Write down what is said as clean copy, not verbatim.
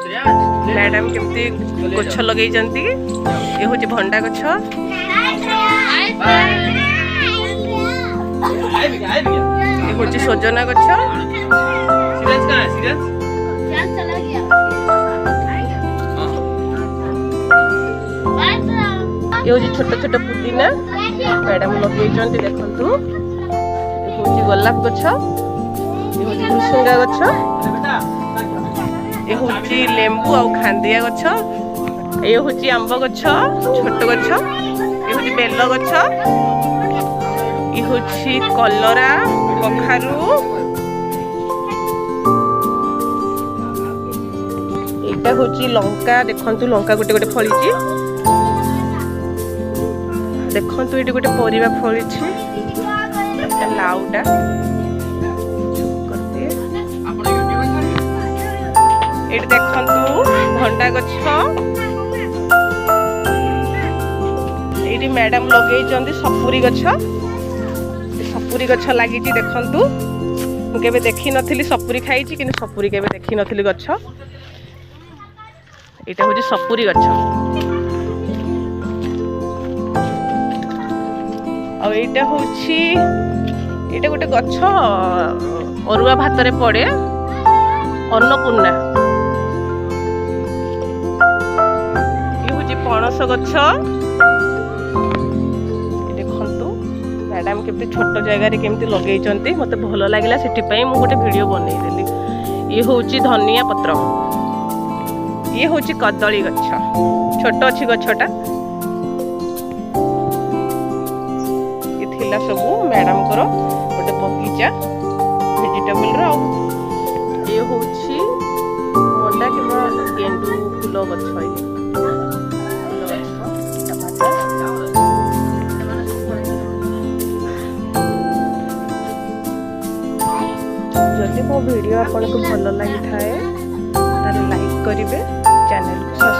madam केमती गछ लगे ये हूँ भंडा गछ ये हूँ सजना गछ ये हूँ छोट छोट पुदीना मैडम लगे देखु ये हूँ गोलाप गछ ये हूँ भुसुंगा गछ ये हूँ लेंबू आ खांदिया गछ ये हूँ आंब गछ छोट गछ ये हूँ बेल गछ ये हूँ कलरा कखारू यहाँ हूँ लंका देखु लंका गोटे गोटे फली देखु ये गोटे परिवा फली लाउटा ये देखु भंडा गछ ये मैडम लगे सपुरी गछ लगी देखु मुझे देखी नी सपुरी खाई कि सपुरी के देखी नी गछ यहाँ हूँ सपुरी गछ आईटा हूँ ये गोटे गछ अरुआ भात पड़े अन्नपूर्णा ये हूँ पणस गछ देखु मैडम केमती छोट जगह केमती लगे मत भल लगे से गोटे वीडियो बनईदेली ये हूँ धनिया पत्र ये हूँ कदली गछ छोट अच्छी गछटा ये थिला सब मैडम को गोटे बगीचा भेजिटेबल ये हूँ मंडा कि गेंडू फूल गछ जदि मो वीडियो आपको भल लगी थाए लाइक करेंगे चैनल को